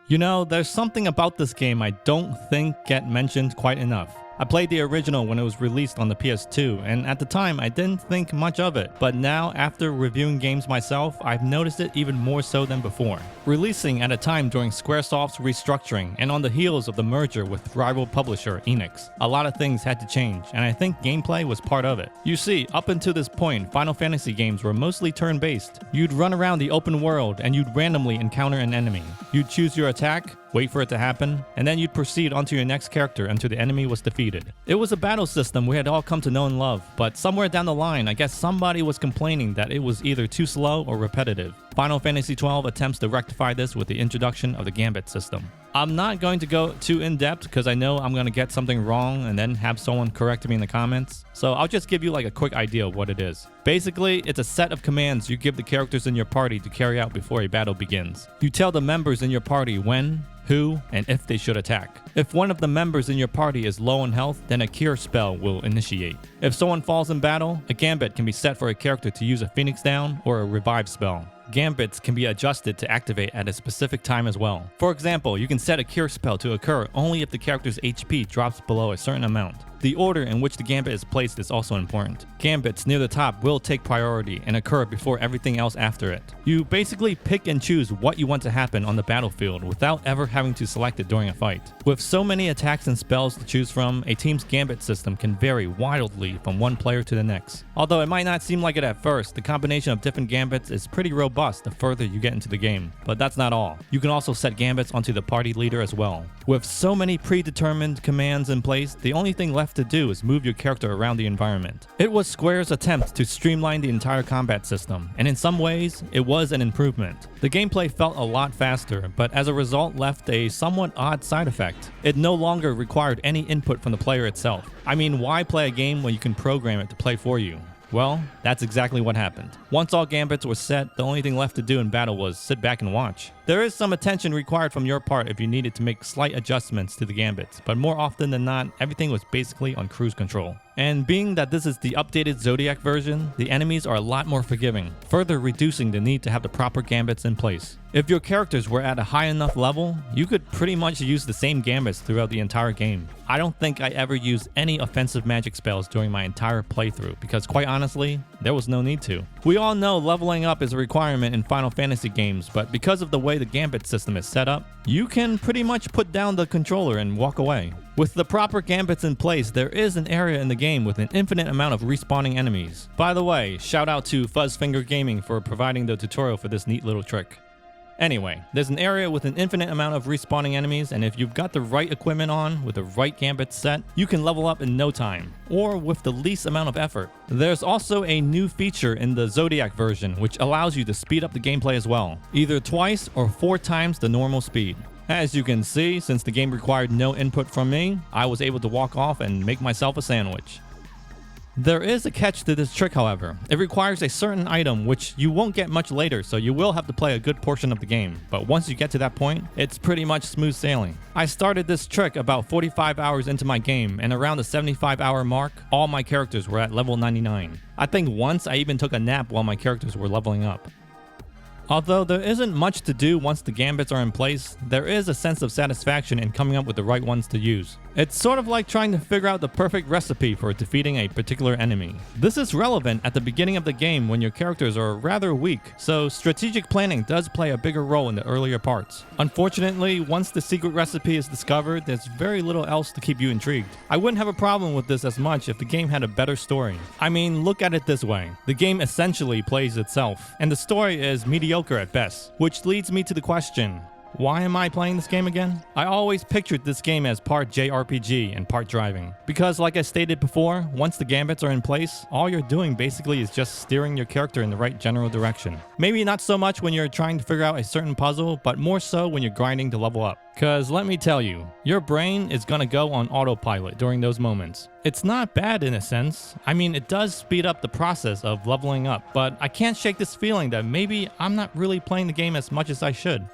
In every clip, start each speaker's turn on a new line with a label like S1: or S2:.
S1: You know, there's something about this game I don't think get mentioned quite enough. I played the original when it was released on the PS2, and at the time I didn't think much of it, but now after reviewing games myself, I've noticed it even more so than before. Releasing at a time during Squaresoft's restructuring and on the heels of the merger with rival publisher Enix, a lot of things had to change, and I think gameplay was part of it. You see, up until this point, Final Fantasy games were mostly turn-based. You'd run around the open world and you'd randomly encounter an enemy. You'd choose your attack, wait for it to happen, and then you'd proceed onto your next character until the enemy was defeated. It was a battle system we had all come to know and love, but somewhere down the line, I guess somebody was complaining that it was either too slow or repetitive. Final Fantasy 12 attempts to rectify this with the introduction of the Gambit system. I'm not going to go too in-depth because I know I'm going to get something wrong and then have someone correct me in the comments, so I'll just give you like a quick idea of what it is. Basically, it's a set of commands you give the characters in your party to carry out before a battle begins. You tell the members in your party when, who, and if they should attack. If one of the members in your party is low on health, then a cure spell will initiate. If someone falls in battle, a gambit can be set for a character to use a Phoenix Down or a revive spell. Gambits can be adjusted to activate at a specific time as well. For example, you can set a cure spell to occur only if the character's HP drops below a certain amount. The order in which the gambit is placed is also important. Gambits near the top will take priority and occur before everything else after it. You basically pick and choose what you want to happen on the battlefield without ever having to select it during a fight. With so many attacks and spells to choose from, a team's gambit system can vary wildly from one player to the next. Although it might not seem like it at first, the combination of different gambits is pretty robust the further you get into the game. But that's not all. You can also set gambits onto the party leader as well. With so many predetermined commands in place, the only thing left to do is move your character around the environment. It was Square's attempt to streamline the entire combat system, and in some ways, it was an improvement. The gameplay felt a lot faster, but as a result left a somewhat odd side effect. It no longer required any input from the player itself. I mean, why play a game when you can program it to play for you? Well, that's exactly what happened. Once all gambits were set, the only thing left to do in battle was sit back and watch. There is some attention required from your part if you needed to make slight adjustments to the gambits, but more often than not, everything was basically on cruise control. And being that this is the updated Zodiac version, the enemies are a lot more forgiving, further reducing the need to have the proper gambits in place. If your characters were at a high enough level, you could pretty much use the same gambits throughout the entire game. I don't think I ever used any offensive magic spells during my entire playthrough because quite honestly, there was no need to. We all know leveling up is a requirement in Final Fantasy games, but because of the way the gambit system is set up, you can pretty much put down the controller and walk away. With the proper gambits in place, there is an area in the game with an infinite amount of respawning enemies. By the way, shout out to Fuzzfinger Gaming for providing the tutorial for this neat little trick. Anyway, there's an area with an infinite amount of respawning enemies, and if you've got the right equipment on with the right gambit set, you can level up in no time, or with the least amount of effort. There's also a new feature in the Zodiac version which allows you to speed up the gameplay as well, either twice or 4 times the normal speed. As you can see, since the game required no input from me, I was able to walk off and make myself a sandwich. There is a catch to this trick, however. It requires a certain item which you won't get much later, so you will have to play a good portion of the game. But once you get to that point, it's pretty much smooth sailing. I started this trick about 45 hours into my game, and around the 75-hour mark, all my characters were at level 99. I think once I even took a nap while my characters were leveling up. Although there isn't much to do once the gambits are in place, there is a sense of satisfaction in coming up with the right ones to use. It's sort of like trying to figure out the perfect recipe for defeating a particular enemy. This is relevant at the beginning of the game when your characters are rather weak, so strategic planning does play a bigger role in the earlier parts. Unfortunately, once the secret recipe is discovered, there's very little else to keep you intrigued. I wouldn't have a problem with this as much if the game had a better story. I mean, look at it this way. The game essentially plays itself, and the story is mediocre at best, which leads me to the question, why am I playing this game again? I always pictured this game as part JRPG and part driving. Because like I stated before, once the gambits are in place, all you're doing basically is just steering your character in the right general direction. Maybe not so much when you're trying to figure out a certain puzzle, but more so when you're grinding to level up. Cause let me tell you, your brain is gonna go on autopilot during those moments. It's not bad in a sense. I mean, it does speed up the process of leveling up, but I can't shake this feeling that maybe I'm not really playing the game as much as I should.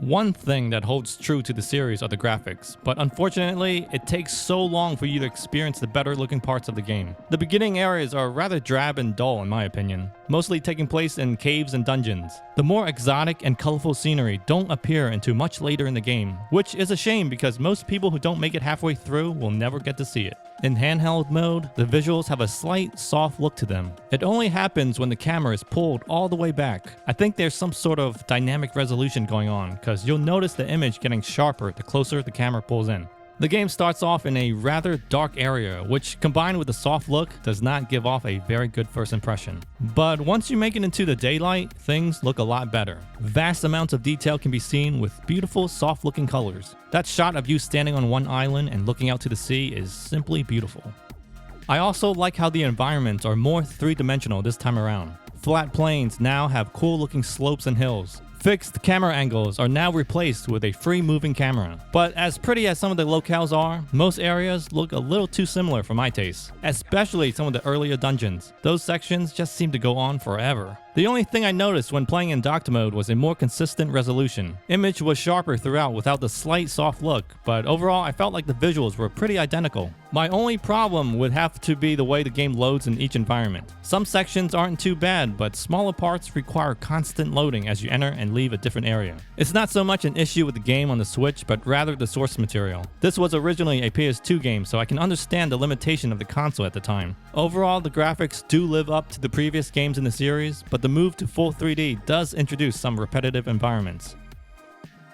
S1: One thing that holds true to the series are the graphics, but unfortunately, it takes so long for you to experience the better looking parts of the game. The beginning areas are rather drab and dull in my opinion, mostly taking place in caves and dungeons. The more exotic and colorful scenery don't appear until much later in the game, which is a shame because most people who don't make it halfway through will never get to see it. In handheld mode, the visuals have a slight, soft look to them. It only happens when the camera is pulled all the way back. I think there's some sort of dynamic resolution going on, because you'll notice the image getting sharper the closer the camera pulls in. The game starts off in a rather dark area, which combined with the soft look does not give off a very good first impression. But once you make it into the daylight, things look a lot better. Vast amounts of detail can be seen with beautiful soft looking colors. That shot of you standing on one island and looking out to the sea is simply beautiful. I also like how the environments are more three-dimensional this time around. Flat plains now have cool looking slopes and hills. Fixed camera angles are now replaced with a free-moving camera. But as pretty as some of the locales are, most areas look a little too similar for my taste, especially some of the earlier dungeons. Those sections just seem to go on forever. The only thing I noticed when playing in docked mode was a more consistent resolution. Image was sharper throughout without the slight soft look, but overall I felt like the visuals were pretty identical. My only problem would have to be the way the game loads in each environment. Some sections aren't too bad, but smaller parts require constant loading as you enter and leave a different area. It's not so much an issue with the game on the Switch, but rather the source material. This was originally a PS2 game, so I can understand the limitation of the console at the time. Overall, the graphics do live up to the previous games in the series, but the move to full 3D does introduce some repetitive environments.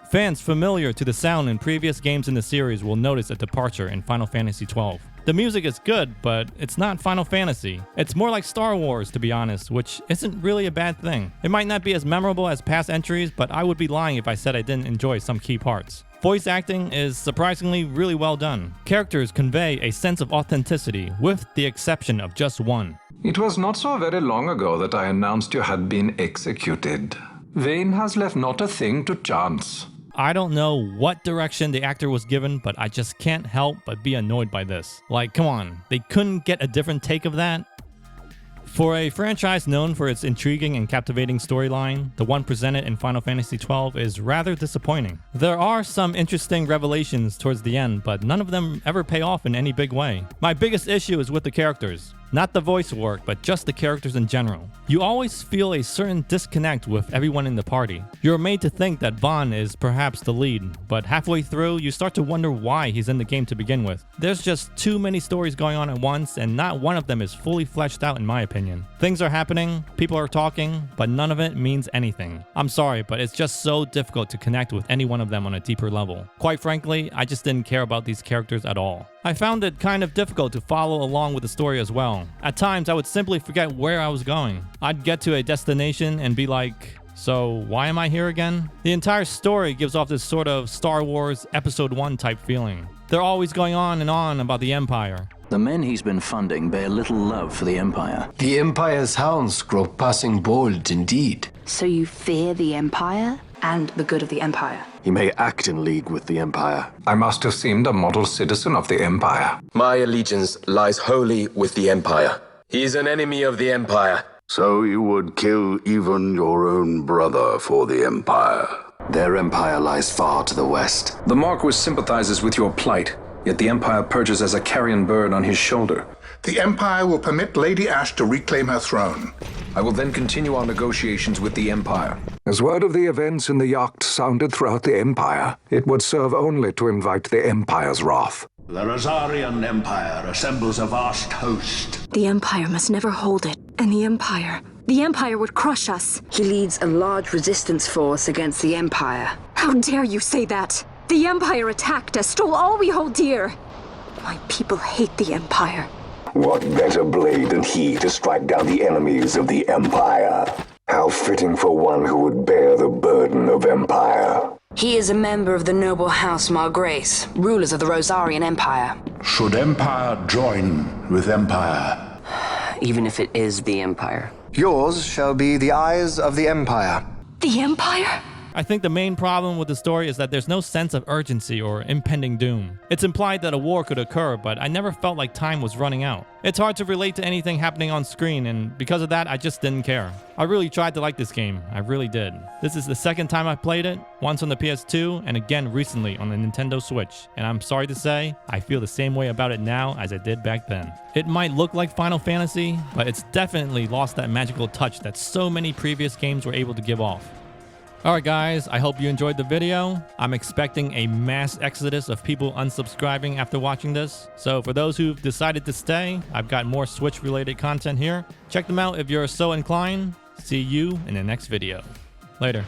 S1: Fans familiar to the sound in previous games in the series will notice a departure in Final Fantasy XII. The music is good, but it's not Final Fantasy. It's more like Star Wars, to be honest, which isn't really a bad thing. It might not be as memorable as past entries, but I would be lying if I said I didn't enjoy some key parts. Voice acting is surprisingly really well done. Characters convey a sense of authenticity, with the exception of just one.
S2: It was not so very long ago that I announced you had been executed. Vane has left not a thing to chance.
S1: I don't know what direction the actor was given, but I just can't help but be annoyed by this. Like, come on, they couldn't get a different take of that? For a franchise known for its intriguing and captivating storyline, the one presented in Final Fantasy XII is rather disappointing. There are some interesting revelations towards the end, but none of them ever pay off in any big way. My biggest issue is with the characters. Not the voice work, but just the characters in general. You always feel a certain disconnect with everyone in the party. You're made to think that Vaughn is perhaps the lead, but halfway through, you start to wonder why he's in the game to begin with. There's just too many stories going on at once, and not one of them is fully fleshed out in my opinion. Things are happening, people are talking, but none of it means anything. I'm sorry, but it's just so difficult to connect with any one of them on a deeper level. Quite frankly, I just didn't care about these characters at all. I found it kind of difficult to follow along with the story as well. At times, I would simply forget where I was going. I'd get to a destination and be like, so why am I here again? The entire story gives off this sort of Star Wars Episode 1 type feeling. They're always going on and on about the Empire.
S3: The men he's been funding bear little love for the Empire.
S4: The Empire's hounds grow passing bold indeed.
S5: So you fear the Empire and the good of the Empire?
S6: He may act in league with the Empire.
S2: I must have seemed a model citizen of the Empire.
S7: My allegiance lies wholly with the Empire. He is an enemy of the Empire.
S6: So you would kill even your own brother for the Empire?
S4: Their empire lies far to the west.
S8: The Marquis sympathizes with your plight, yet the Empire perches as a carrion bird on his shoulder.
S9: The Empire will permit Lady Ash to reclaim her throne.
S8: I will then continue our negotiations with the Empire.
S2: As word of the events in the yacht sounded throughout the Empire, it would serve only to invite the Empire's wrath.
S10: The Rosarian Empire assembles a vast host.
S11: The Empire must never hold it, and the Empire would crush us.
S5: He leads a large resistance force against the Empire.
S11: How dare you say that? The Empire attacked us, stole all we hold dear. My people hate the Empire.
S12: What better blade than he to strike down the enemies of the Empire? How fitting for one who would bear the burden of Empire.
S5: He is a member of the noble house Margrace, rulers of the Rosarian Empire.
S10: Should Empire join with Empire?
S13: Even if it is the Empire.
S14: Yours shall be the eyes of the Empire.
S11: The Empire?
S1: I think the main problem with the story is that there's no sense of urgency or impending doom. It's implied that a war could occur, but I never felt like time was running out. It's hard to relate to anything happening on screen, and because of that, I just didn't care. I really tried to like this game. I really did. This is the second time I played it, once on the PS2 and again recently on the Nintendo Switch. And I'm sorry to say, I feel the same way about it now as I did back then. It might look like Final Fantasy, but it's definitely lost that magical touch that so many previous games were able to give off. Alright guys, I hope you enjoyed the video. I'm expecting a mass exodus of people unsubscribing after watching this. So for those who've decided to stay, I've got more Switch related content here. Check them out if you're so inclined. See you in the next video. Later.